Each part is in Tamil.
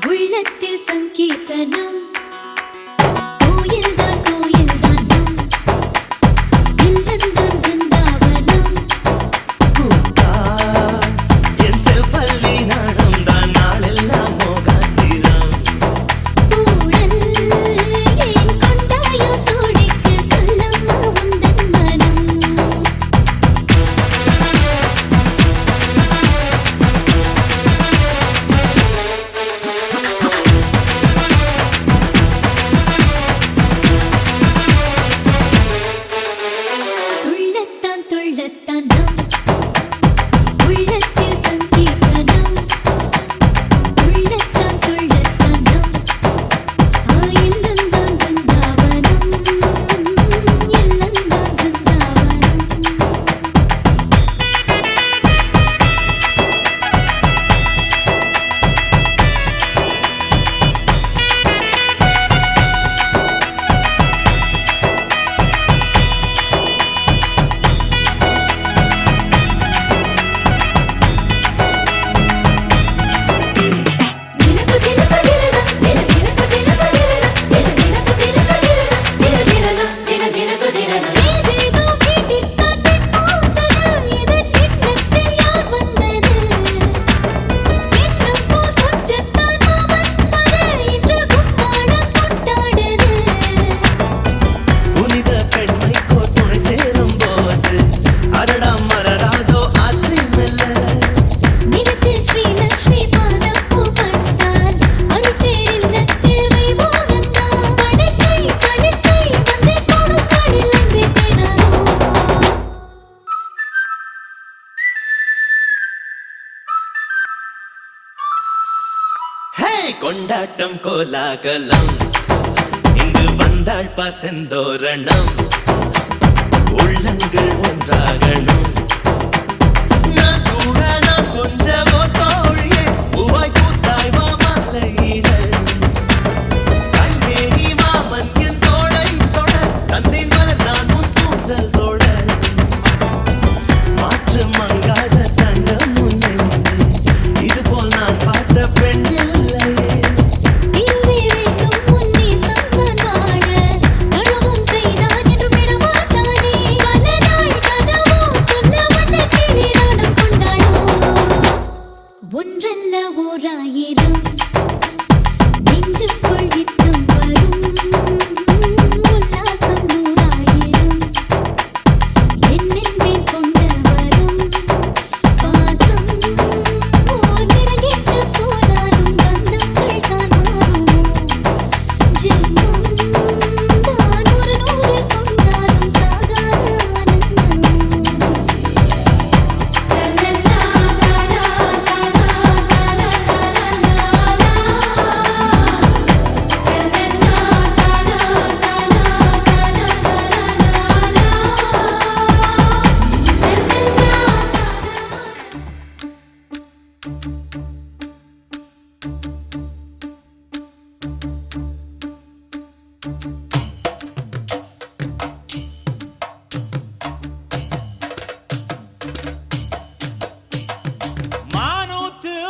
உள்ளத்தில் சங்கீர்த்தனம் கொண்டாட்டம் கோலாகலம் இங்கு வந்தாள் பார் செந்தோரணம் உள்ளங்கள் ஒன்றாகணும் கொஞ்சமோ தோழியே உவாய் கூத்தாய் மாமலையிட கண்டே நீ மாமன் என் தோளை தொட தந்தை மலர் நான் உன் கூந்தல் தொட மாற்று மங்காத தண்டம் முன் நெஞ்சு இது போல் நான் பார்த்த பெண்ணில் ஒன்றல்ல ஓராயிரம் நெஞ்சுக்குள் யுத்தம் வரும் உல்லாசம் நூறாயிரம் என்னென்மேல் கொண்டு வரும் பாசம் ஓர் நிறங்கெட்டு போனாலும் பந்தங்கள் தான் மாறுமோ ஜென்மம் தான் ஒரு நூறு கொண்டாலும் சாகாத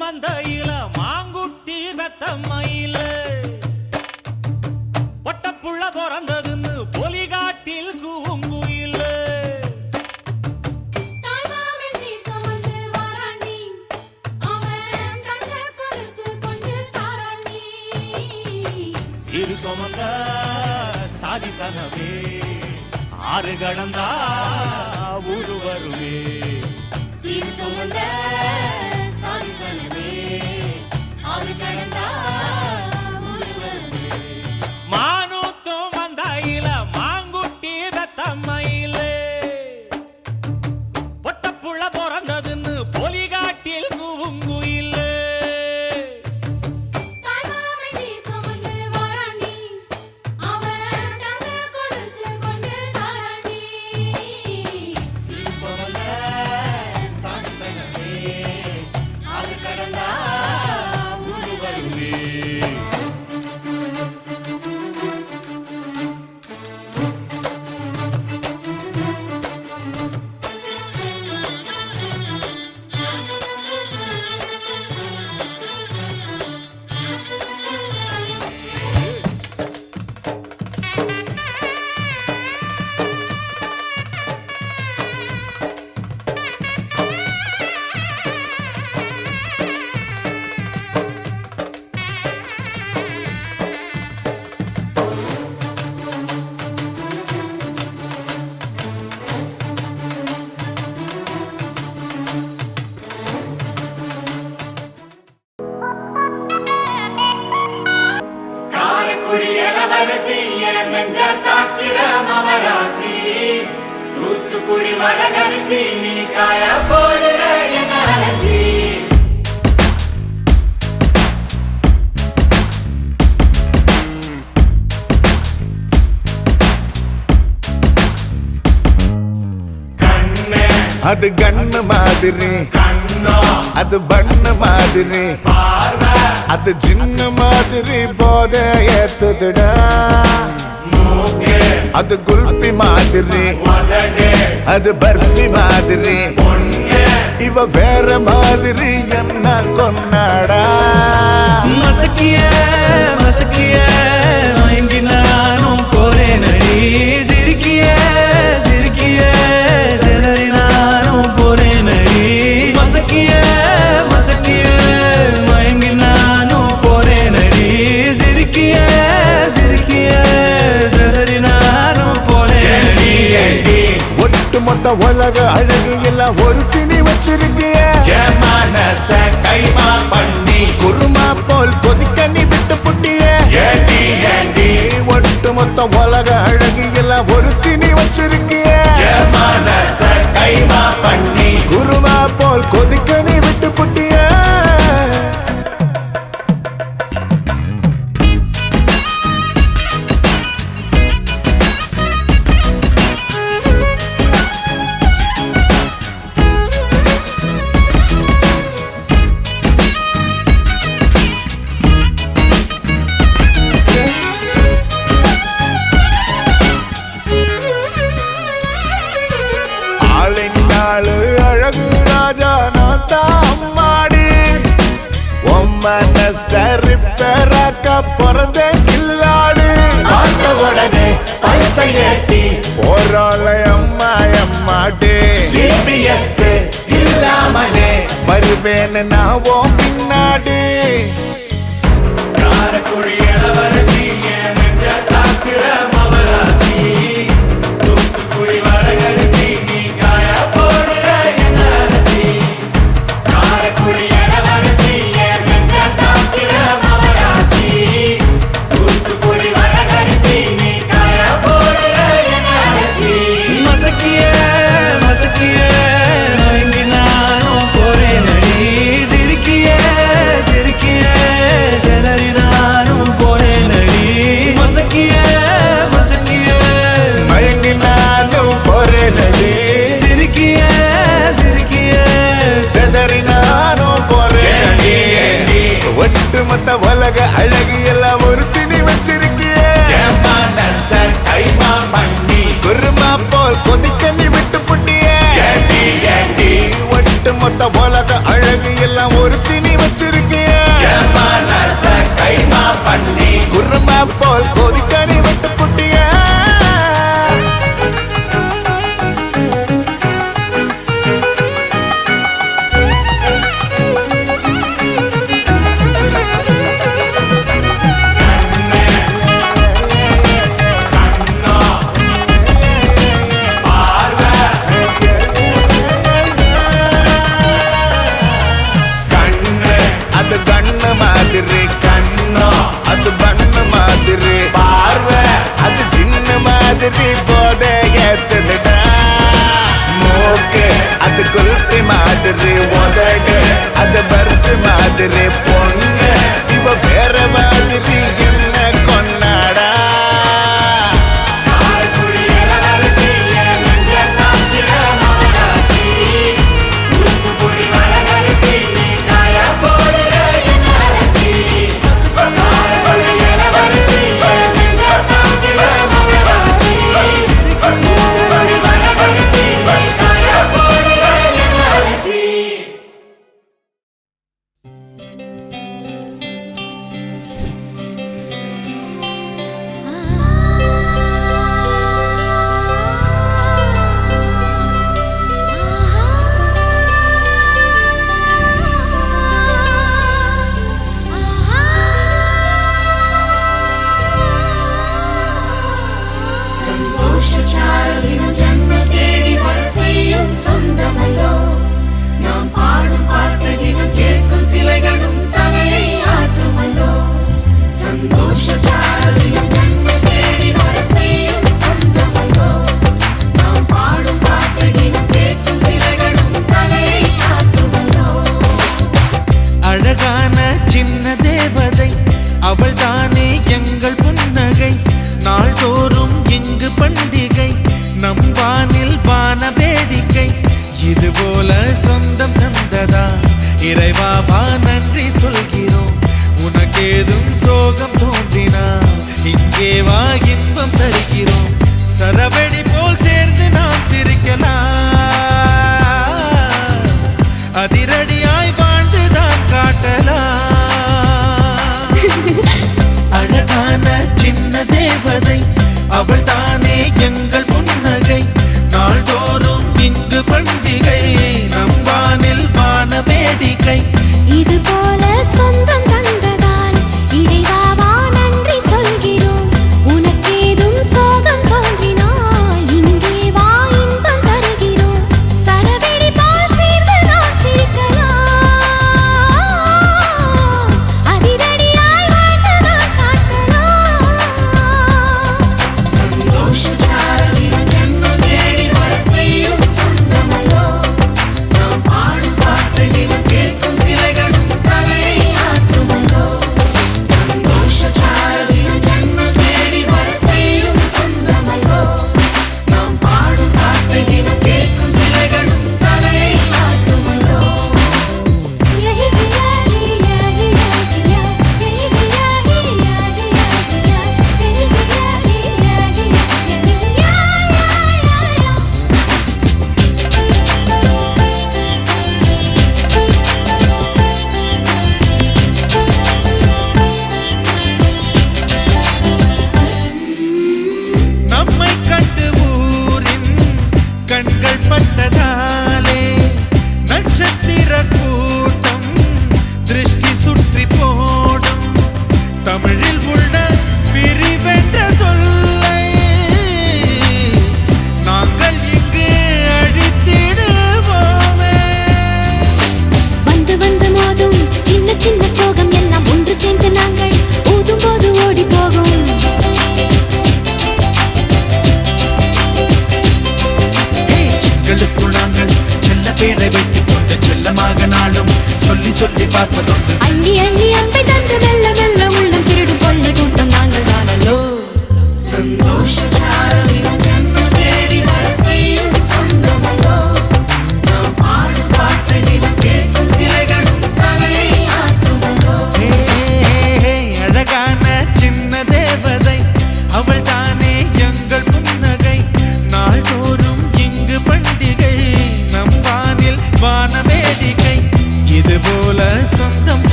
மந்தையில மாங்குட்டி பெத்தம்மையில பொட்டப்புள்ள பிறந்ததுன்னு பொலிகாட்டில் கூங்குயில சீரு சுமந்த சாதி சனமே ஆறு கடந்தா ஊரு வருமே சீரு சுமந்த மானூத்தும் மந்தையில மாங்குட்டி பெத்தம்மையில பொட்டப்புள்ள பிறந்ததுன்னு பொலிகாட்டில் கூங்குயில இளவரசி என் நெஞ்ச தாக்கிற மவராசி தூத்துக்குடி வரகரிசி நீ காய போடுற என் அரசி அது கண்ணு மாதிரி அது பண்ணு மாதிரி அது சின்ன மாதிரி போத ஏத்துதுடா அது குல்பி மாதிரி அது பர்ஃபி மாதிரி இவ வேற மாதிரி என்ன கொண்டாடா மசக்கிய மசக்கிய மயங்கி நானும் போறேன் அடி சிரிக்கிய சிரிக்கிய சிதறி நானும் போறேன் அடி மசக்கிய மசக்கிய மயங்கி நானும் போறேன் அடி சிரிக்கிய சிரிக்கிய சிதறி நானும் போறேன் அடி ஒட்டுமொத்த உலக அழகு எல்லாம் ஒரு திணி வச்சிருக்கிய மனச கைமா பண்ணி குருமா போல் கொதிக்க நீ விட்டு புட்டிய ஒட்டுமொத்த உலக அழகு எல்லாம் ஒரு திணி வச்சிருக்கிய மனச கைமா பண்ணி குருமா போல் கொதிக்க நீ விட்டு புட்டிய அழகு ராஜா நான் மாடி சரிப்பராக்க பிறந்த கில்லாடு உடனே பரிசை ஏத்தி போராளை அம்மா அம்மாடி ஜிபிஎஸ் இல்லாமலே வருவேன் நான் ஓ பின்னாடி காரக்குடி இளவரசி என் நெஞ்ச தாக்கிற மவராசி தூத்துக்குடி வரகரிசி நீ காய போடுற என் அரசி காரக்குடி இளவரசி என் நெஞ்ச தாக்கிற மவராசி தூத்துக்குடி வரகரிசி நீ காய போடுற என் அரசி மசக்கிய மசக்கிய மயங்கி நானும் போறேன் அடி சிரிக்கிய சிரிக்கிய சிதறி நானும் போறேன் அடி மசக்கிய மசக்கிய மயங்கி நானும் போறேன் அடி சிரிக்கிய சிரிக்கிய செதறி நானும் போறேன் அடி ஒட்டுமொத்த உலக அழகு எல்லாம் ஒரு திணி வச்சிருக்கிய மனச கைமா பண்ணி குருமா போல் கொதிக்க நீ விட்டு புட்டிய ஒட்டுமொத்த உலக அழகு எல்லாம் ஒரு திணி வச்சிருக்கிய மனச கைமா பண்ணி குருமா போல் கொதிக்க நீ விட்டு புட்டிய அது கண்ணு மாதிரி கண்ணோ அது பண்ணு மாதிரி பார்வை அது சின்ன மாதிரி போத ஏத்துதுடா மூக்கு அது குல்பி மாதிரி உதடு அது பர்ஃபி மாதிரி பொண்ணு இவ வேற மாதிரி என்ன கொண்டாடா காரக்குடி இளவரசி என் நெஞ்ச தாக்கிற மவராசி தூத்துக்குடி வரகரிசி நீ காய போடுற என் அரசி காரக்குடி இளவரசி என் நெஞ்ச தாக்கிற மவராசி தூத்துக்குடி வரகரிசி நீ காய போடுற என் அரசி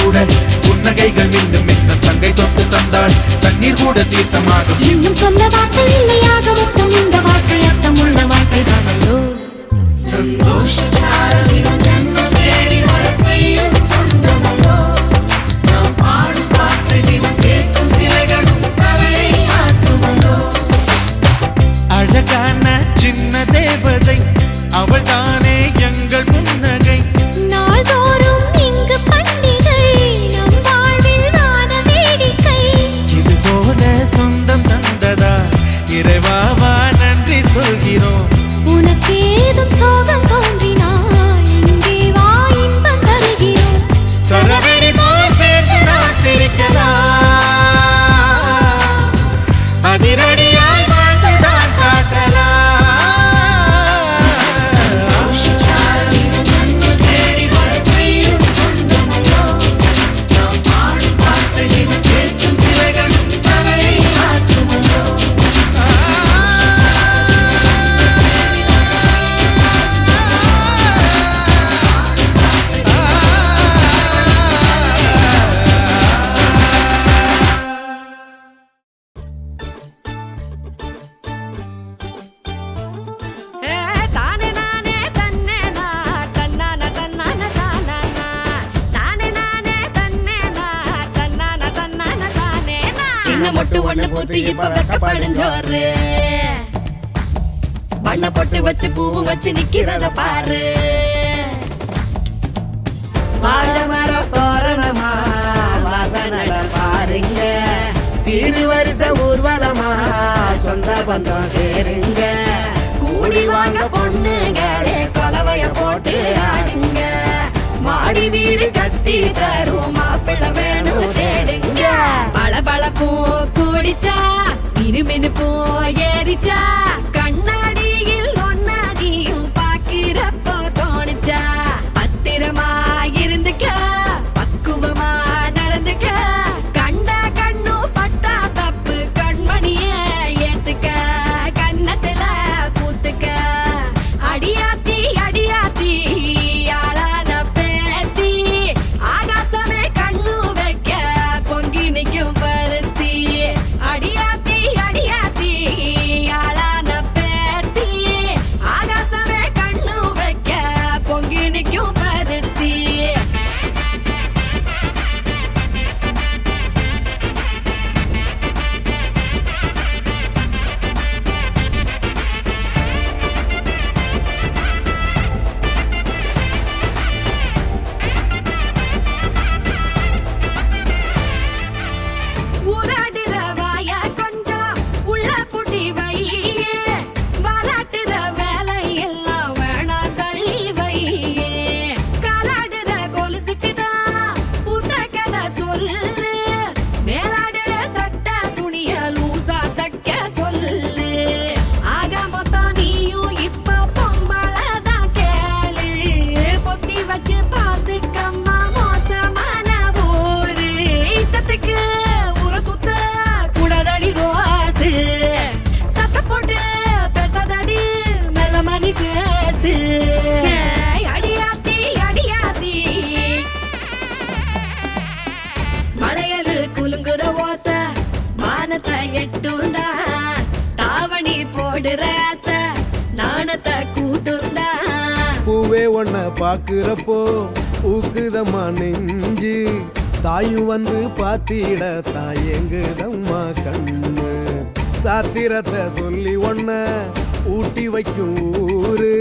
கூட புன்னகைகள் மீண்டும் இன்னும் தங்கை தொட்டு தந்தாள் தண்ணீர் கூட தீர்த்தமாகும் இன்னும் சொல்ல வார்த்தை இல்லையாக மொத்தம் இந்த வார்த்தை அர்த்தம் உள்ள வார்த்தை தானோ சந்தோஷ சாரதியும் ஜன்மம் தேடி வர செய்யும் சொந்தமோ நாம் பாடும் பாட்டை தினம் கேட்கும் சிலைகளும் தலையை ஆட்டுமோ அழகான சின்ன தேவதை அவள் தானே எங்கள் புன்னகை நாள்தோறும் இங்கு பண்டிகை நம் வாழ்வில் வான வேடிக்கை இது போல சொந்தம் தந்ததா இறைவாவா நன்றி சொல்கிறோம் உனக்கேதும் சோகம் தோன்றினாய் இங்கே வா இன்பம் தருகிறோம் சரவெடி போல் சேர்ந்து நாம் சிரிக்கலாம் அதிரடியாய் வாழ்ந்துதான் காட்டலாம் சிலைகளும் தலையை ஆட்டுமோ சின்ன மொட்டு ஒண்ணு பூத்து இப்ப வெக்கப்படைஞ்சோரு வண்ண பொட்டு வச்சு பூ வச்சு நிக்கிறத பாரு வாழ மர தோரணமா வாசனட பாருங்க சீரு வரிச ஊர்வலமா சொந்த பந்தம் சேருங்க கூடி வாங்க பொண்ணுங்களே கொலவைய போட்டு ஆடுங்க மாடி வீடு கட்டி தரும் மாப்பிள்ளை வேணும் தேடுங்க பளபளப்பும் கூடிச்சா மினுமினுப்பும் ஏறிச்சா கண்ணாடியில் ஒன்னாடியும் பாக்கிறப்போ தோணுச்சா பத்திரமா இருந்துக்க பக்குவமா நடந்துக்க கண்டா கண்ணும் பட்டா தப்பு கண்மணிய ஏத்துக்க கண்ணத்துல பூத்துக்க அடியாத்தி அடியாத்தி ஆளான பேத்தி ஆகாசமே கண்ணு வைக்க பொங்கி நிக்கும் பருத்தி அடியாத்தி அடியாத்தி ஆளான பேத்தி ஆகாசமே கண்ணு வைக்க பொங்கி நிக்கும் பருத்தி ஊராடுற வாய கொஞ்சம் உள்ள புட்டி வையே வாலாட்டுற வேலை எல்லாம் வேணாம் தள்ளி வையே காலாடுற கொலுசுக்குதான் பூத்த கதை சொல்லு மேலாடுற சட்ட துணிய லூசா தைக்க சொல்லு ஆக மொத்தம் நீயும் இப்ப பொம்பளதான் கேளு பொத்தி வச்சு பாத்துக்கம்மா மோசமான ஊரு இஷ்டத்துக்கு ஊர சுத்த கூடாதடி ரோசு சத்த போட்டு பேசாதடி மெல்ல மணி பேசு அடியாத்தி அடியாத்தி மலையலு குலுங்குற ஓச மானத்தை எட்டுந்தா தாவணி போடுற ஆசை நாணத்தை கூட்டுந்தா பூவே ஒன்ன பாக்குறப்போ ஊக்குதம்மா நெஞ்சு தாயும் வந்து பாத்திட தாயங்குதம்மா கண்ணு சாத்திரத்தை சொல்லி ஒன்ன ஊட்டி வைக்கும் ஊரு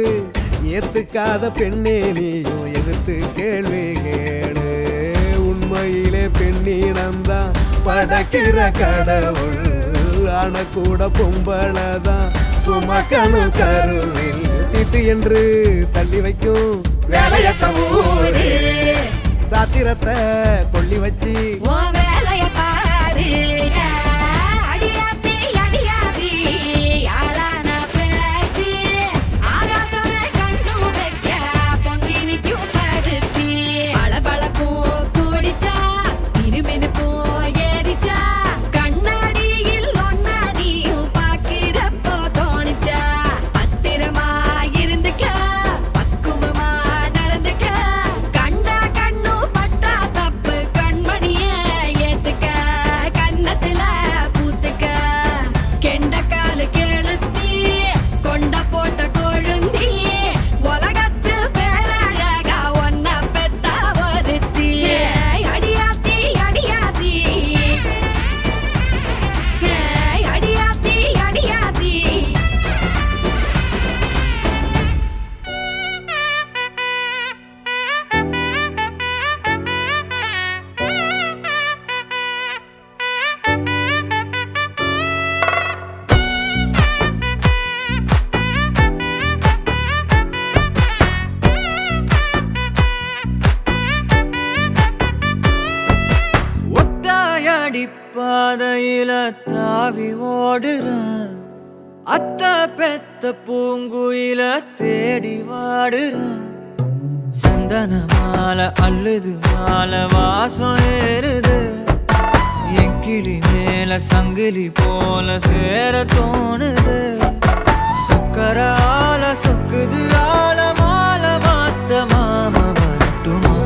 ஏத்துக்காத பெண்ணே நீயும் எதிர்த்து கேள்வி கேளு உண்மையிலே பெண்ணிடம்தான் படைக்கிற கடவுள் ஆன கூட பொம்பளதான் சுமக்கணும் கருவில் திட்டு என்று தள்ளி வைக்கும் வேலையத்த ஊரு சாத்திரத்தை கொள்ளி வச்சு உன் வேலைய பாரு அடியாத்தி அடியாத்தி ஆளான பேத்தி ஆகாசமே கண்ணு வைக்க பொங்கி நிக்கும் பருத்தி பளபளப்பும் கூடிச்சா மினுமினுப்பும் ஏறிச்சா கண்ணாடியில் ஒன்னாடியும் பாக்கிறப்போ தோணுச்சா பத்திரமா இருந்துக்க பக்குவமா நடந்துக்க கண்டா கண்ணு பட்டா தப்பு அடிப்பாதையில தாவி ஓடுறேன் அத்த பெத்த பூங்குயில தேடி வாடுறேன் சந்தன மாலை அள்ளுது மாலை வாசம் ஏறுது என் கிளி மேல சங்கிலி போல சேர தோணுது சக்கர ஆல சொக்குது ஆல மாலை மாத்த மாம வரட்டுமா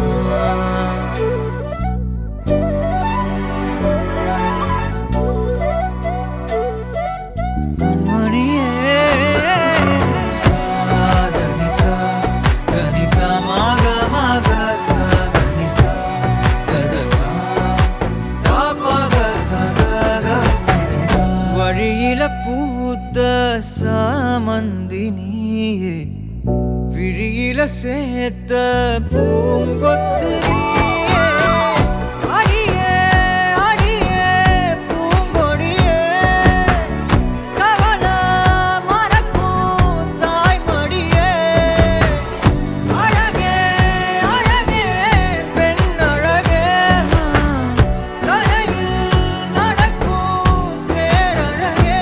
வழியில பூத்த சாமந்தினியே விழியில சேர்த்த பூங்கொத்து நீயே. அடியே அடியே பூங்கொடியே கவல மறக்கும் தாய்மடியே அழகே அழகே பெண் அழகே கரையில் நடக்கும் தேரழகே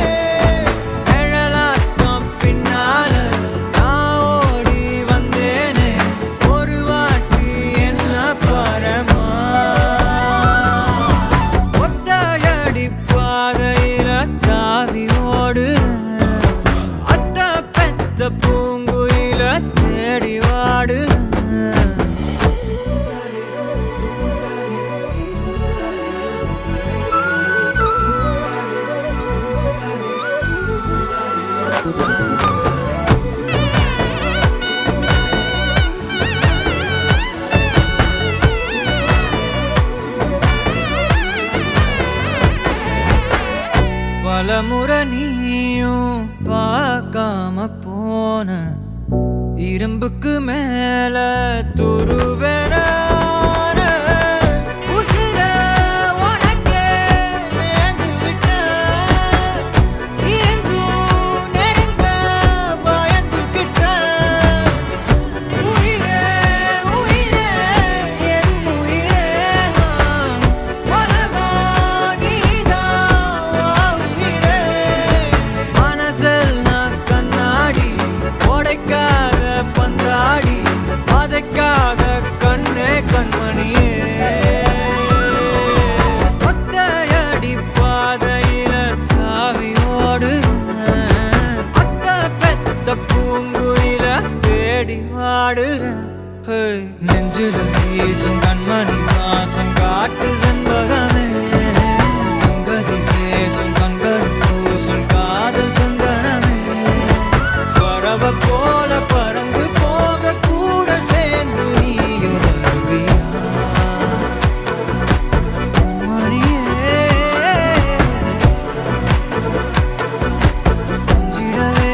நிழலாட்டம் பின்னால நான் ஓடி வந்தேனே ஒரு வாட்டி என்ன பரமா ஒத்தடி பாதையில தாவி ஓடுறேன் அத்த பெத்த பூங்குயில தேடி வாடுறேன் பலமுறை நீயும் பார்க்காம போன இரும்புக்கு மேல துருவென உசிர உனக்கே மேந்து விட்ட இருந்தும் நெருங்க பயந்துகிட்ட உயிரே உயிரே என் உயிரே உலகா நீதான் உயிரே மனசில் நான் கண்ணாடி உடைக்காத பந்தாடி வதைக்காத கண்ணே கண்மணியே ஒத்தையடி பாதையில தாவி ஓடுறேன் அத்த பெத்த பூங்குயில தேடி வாடுறேன் நெஞ்சில வீசும் கண்மணி வாசம் காட்டு செண்பகமே சங்கதி பேசும் கண்கள் பூசும் காதல் சந்தனமே பறவ போல பறந்து போக கூட சேர்ந்து நீயும் வருவியா மணியே கொஞ்சிடவே